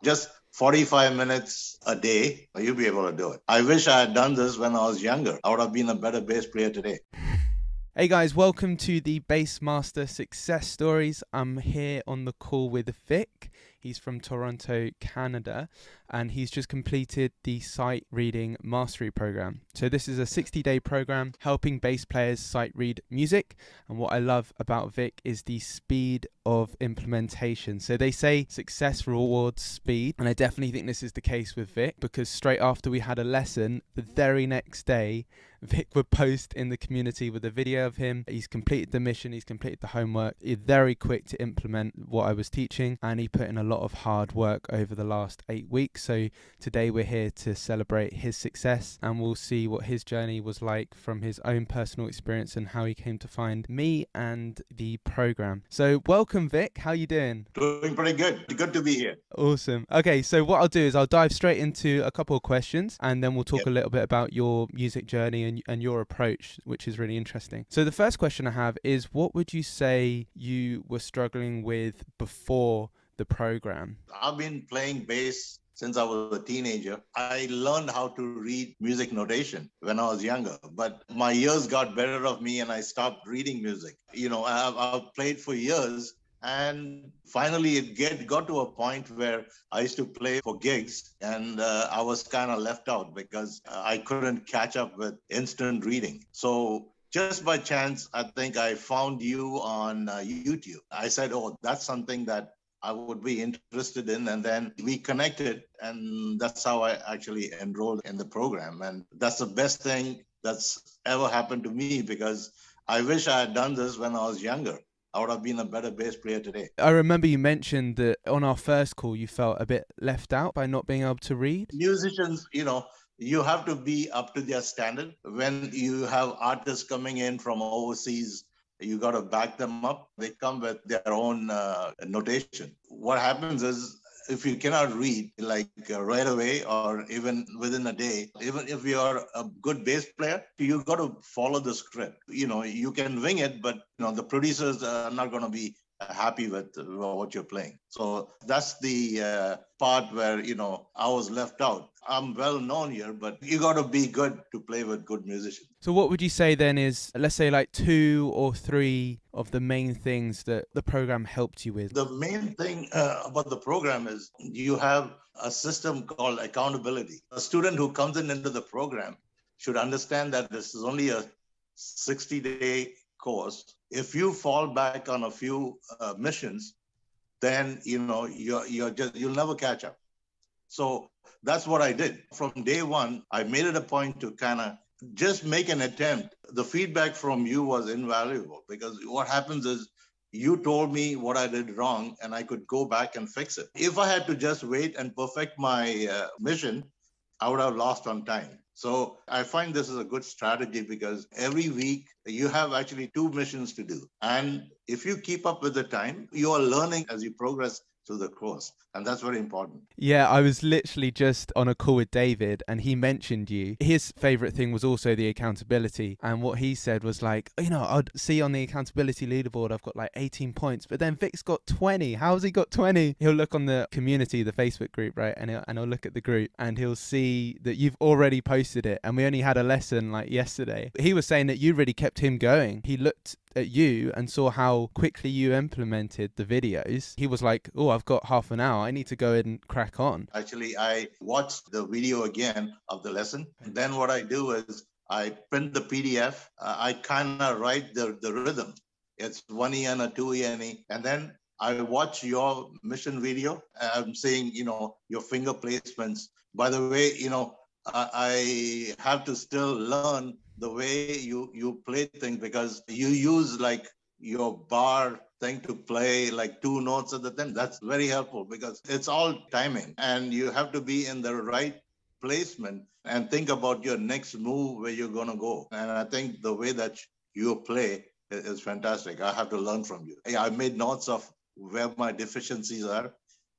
Just 45 minutes a day, you'll be able to do it. I wish I had done this when I was younger. I would have been a better bass player today. Hey guys, welcome to the Bassmaster Success Stories. I'm here on the call with Vic. He's from Toronto, Canada, and he's just completed the sight reading mastery program. So this is a 60-day program helping bass players sight read music. And what I love about Vic is the speed of implementation. So they say success rewards speed, and I definitely think this is the case with Vic, because straight after we had a lesson, the very next day, Vic would post in the community with a video of him. He's completed the mission, he's completed the homework. He's very quick to implement what I was teaching, and he put in a lot of hard work over the last 8 weeks. So today we're here to celebrate his success, and we'll see what his journey was like from his own personal experience and how he came to find me and the program. So welcome, Vic. How you doing? Doing pretty good. Good to be here. Awesome. Okay, so what I'll do is I'll dive straight into a couple of questions, and then we'll talk a little bit about your music journey and your approach, which is really interesting. So the first question I have is, what would you say you were struggling with before the program? I've been playing bass since I was a teenager. I learned how to read music notation when I was younger, but my ears got better of me and I stopped reading music. I've played for years. And finally, it got to a point where I used to play for gigs, and I was kind of left out because I couldn't catch up with instant reading. So just by chance, I think I found you on YouTube. I said, oh, that's something that I would be interested in. And then we connected, and that's how I actually enrolled in the program. And that's the best thing that's ever happened to me, because I wish I had done this when I was younger. I would have been a better bass player today. I remember you mentioned that on our first call, you felt a bit left out by not being able to read. Musicians, you have to be up to their standard. When you have artists coming in from overseas, you got to back them up. They come with their own notation. What happens is, if you cannot read right away or even within a day, even if you're a good bass player, you got to follow the script. You can wing it, but the producers are not going to be happy with what you're playing. So that's the part where, I was left out. I'm well known here, but you got to be good to play with good musicians. So what would you say then is, let's say, like 2 or 3 of the main things that the program helped you with? The main thing about the program is you have a system called accountability. A student who comes into the program should understand that this is only a 60-day course. If you fall back on a few missions, then you'll never catch up. So that's what I did. From day one, I made it a point to kind of just make an attempt. The feedback from you was invaluable, because what happens is you told me what I did wrong and I could go back and fix it. If I had to just wait and perfect my mission, I would have lost on time. So I find this is a good strategy, because every week you have actually 2 missions to do. And if you keep up with the time, you are learning as you progress through the course. And that's very important. Yeah, I was literally just on a call with David, and he mentioned you. His favorite thing was also the accountability. And what he said was like, I'd see on the accountability leaderboard, I've got like 18 points, but then Vic's got 20. How's he got 20? He'll look on the community, the Facebook group, right? And he'll look at the group and he'll see that you've already posted it. And we only had a lesson like yesterday. He was saying that you really kept him going. He looked at you and saw how quickly you implemented the videos. He was like, oh, I've got half an hour. I need to go and crack on. Actually, I watched the video again of the lesson. And then what I do is I print the PDF. I kind of write the rhythm. It's 1E and a 2E and E. And then I watch your mission video. I'm seeing, your finger placements. By the way, I have to still learn the way you play things, because you use like your bar thing to play like 2 notes at the time. That's very helpful, because it's all timing and you have to be in the right placement and think about your next move, where you're going to go. And I think the way that you play is fantastic. I have to learn from you. I made notes of where my deficiencies are,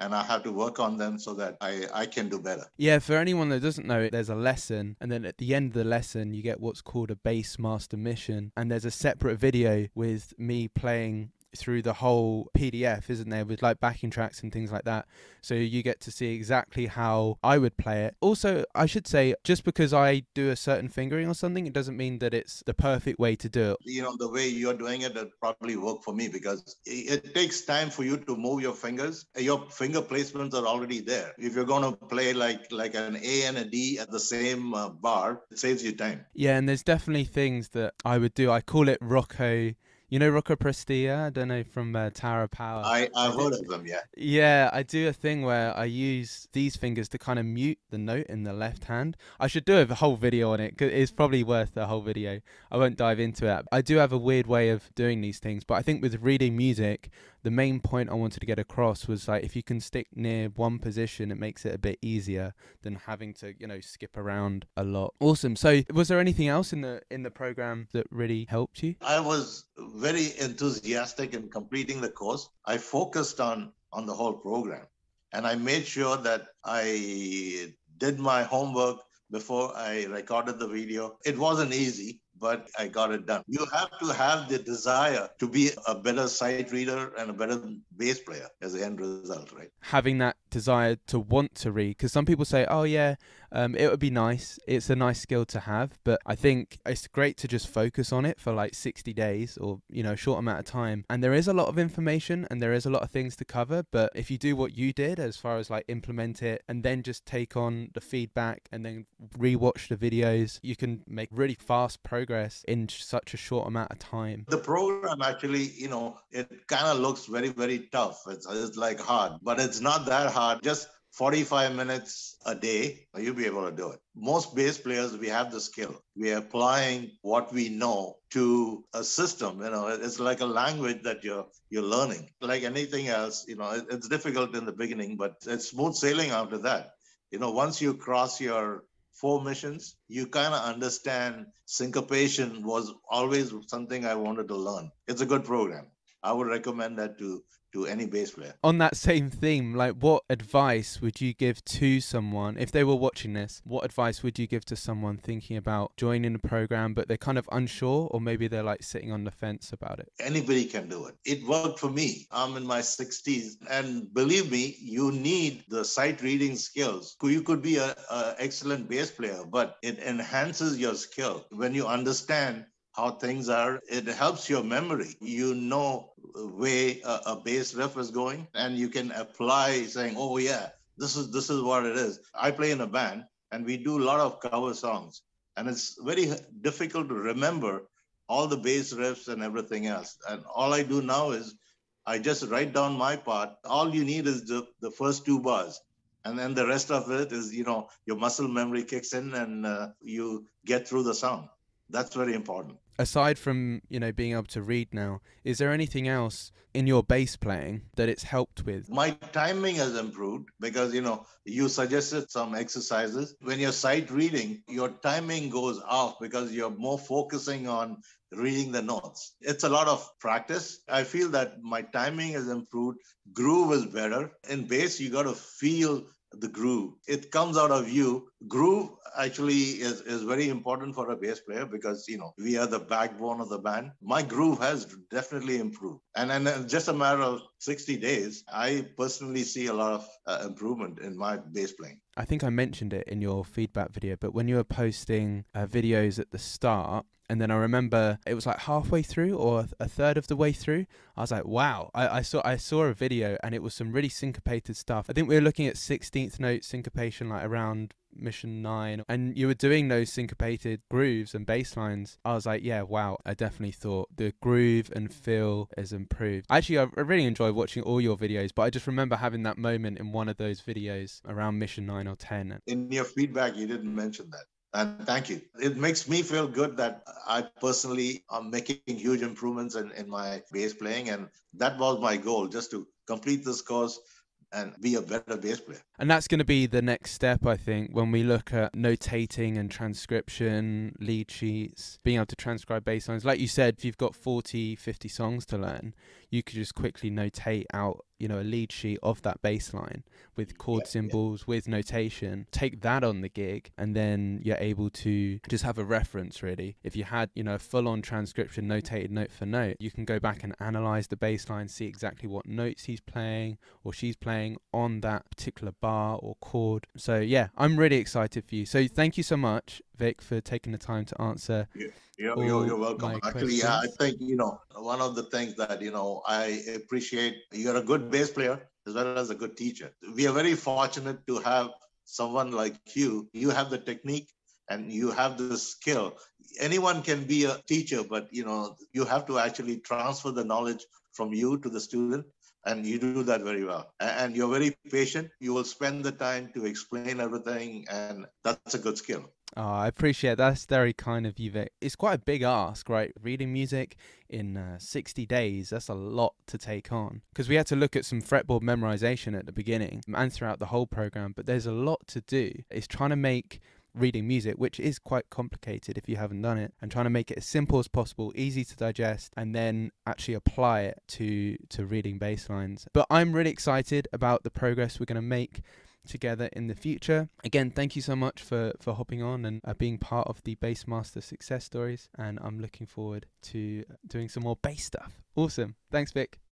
and I have to work on them so that I can do better. Yeah, for anyone that doesn't know it, there's a lesson, and then at the end of the lesson, you get what's called a Bassmaster mission, and there's a separate video with me playing through the whole PDF, isn't there, with like backing tracks and things like that. So you get to see exactly how I would play it. Also, I should say, just because I do a certain fingering or something, it doesn't mean that it's the perfect way to do it. You know, the way you're doing it, it probably work for me because it takes time for you to move your fingers. Your finger placements are already there. If you're going to play like an A and a D at the same bar, it saves you time. Yeah, and there's definitely things that I would do. I call it Rocco. You know Rocco Prestia? I don't know, from Tower of Power. I've heard of them, yeah. Yeah, I do a thing where I use these fingers to kind of mute the note in the left hand. I should do a whole video on it, 'cause it's probably worth a whole video. I won't dive into it. I do have a weird way of doing these things, but I think with reading music, the main point I wanted to get across was like, if you can stick near one position, it makes it a bit easier than having to, skip around a lot. Awesome. So was there anything else in the program that really helped you? I was very enthusiastic in completing the course. I focused on the whole program, and I made sure that I did my homework before I recorded the video. It wasn't easy, but I got it done. You have to have the desire to be a better sight reader and a better bass player as the end result, right? Having that desire to want to read, because some people say, oh yeah, it would be nice. It's a nice skill to have, but I think it's great to just focus on it for like 60 days or, a short amount of time. And there is a lot of information and there is a lot of things to cover, but if you do what you did as far as like implement it and then just take on the feedback and then rewatch the videos, you can make really fast progress in such a short amount of time. The program actually, it kind of looks very, very tough. It's like hard, but it's not that hard. Just 45 minutes a day, you'll be able to do it. Most bass players, we have the skill. We are applying what we know to a system. It's like a language that you're learning. Like anything else, it's difficult in the beginning, but it's smooth sailing after that. Once you cross your 4 missions, you kind of understand syncopation was always something I wanted to learn. It's a good program. I would recommend that to any bass player. On that same theme, like what advice would you give to someone, if they were watching this, what advice would you give to someone thinking about joining the program, but they're kind of unsure, or maybe they're like sitting on the fence about it? Anybody can do it. It worked for me. I'm in my 60s. And believe me, you need the sight reading skills. You could be an excellent bass player, but it enhances your skill. When you understand how things are, it helps your memory. You know way a bass riff is going, and you can apply saying, oh yeah, this is what it is. I play in a band and we do a lot of cover songs, and it's very difficult to remember all the bass riffs and everything else. And all I do now is I just write down my part. All you need is the first 2 bars. And then the rest of it is, your muscle memory kicks in and you get through the song. That's very important. Aside from, being able to read now, is there anything else in your bass playing that it's helped with? My timing has improved because, you suggested some exercises. When you're sight reading, your timing goes off because you're more focusing on reading the notes. It's a lot of practice. I feel that my timing has improved. Groove is better. In bass, you got to feel the groove. It comes out of you. Groove actually is very important for a bass player because, we are the backbone of the band. My groove has definitely improved. And in just a matter of 60 days, I personally see a lot of improvement in my bass playing. I think I mentioned it in your feedback video, but when you were posting videos at the start, and then I remember it was like halfway through or a third of the way through, I was like, wow, I saw a video and it was some really syncopated stuff. I think we were looking at 16th note syncopation, like around mission 9, and you were doing those syncopated grooves and bass lines. I was like, yeah, wow, I definitely thought the groove and feel has improved. Actually, I really enjoy watching all your videos, but I just remember having that moment in one of those videos around mission 9 or 10. In your feedback, you didn't mention that. And thank you. It makes me feel good that I personally am making huge improvements in my bass playing. And that was my goal, just to complete this course and be a better bass player. And that's going to be the next step, I think, when we look at notating and transcription, lead sheets, being able to transcribe bass lines. Like you said, if you've got 40, 50 songs to learn, you could just quickly notate out a lead sheet of that bass line with chord Yeah, yeah. symbols, with notation, take that on the gig, and then you're able to just have a reference, really. If you had, a full-on transcription notated note for note, you can go back and analyze the bass line, see exactly what notes he's playing or she's playing on that particular bar or chord. So yeah, I'm really excited for you. So thank you so much, Vic, for taking the time to answer You're all welcome. my Actually, yeah, I questions. think, one of the things that, I appreciate, you're a good bass player as well as a good teacher. We are very fortunate to have someone like you. You have the technique and you have the skill. Anyone can be a teacher, but, you have to actually transfer the knowledge from you to the student. And you do that very well. And you're very patient. You will spend the time to explain everything. And that's a good skill. Oh, I appreciate that. That's very kind of you, Vic. It's quite a big ask, right? Reading music in 60 days, that's a lot to take on. Because we had to look at some fretboard memorization at the beginning and throughout the whole program, but there's a lot to do. It's trying to make reading music, which is quite complicated if you haven't done it, and trying to make it as simple as possible, easy to digest, and then actually apply it to reading bass lines. But I'm really excited about the progress we're going to make together in the future. Again, thank you so much for hopping on and being part of the Bassmaster success stories, and I'm looking forward to doing some more bass stuff. Awesome. Thanks, Vic.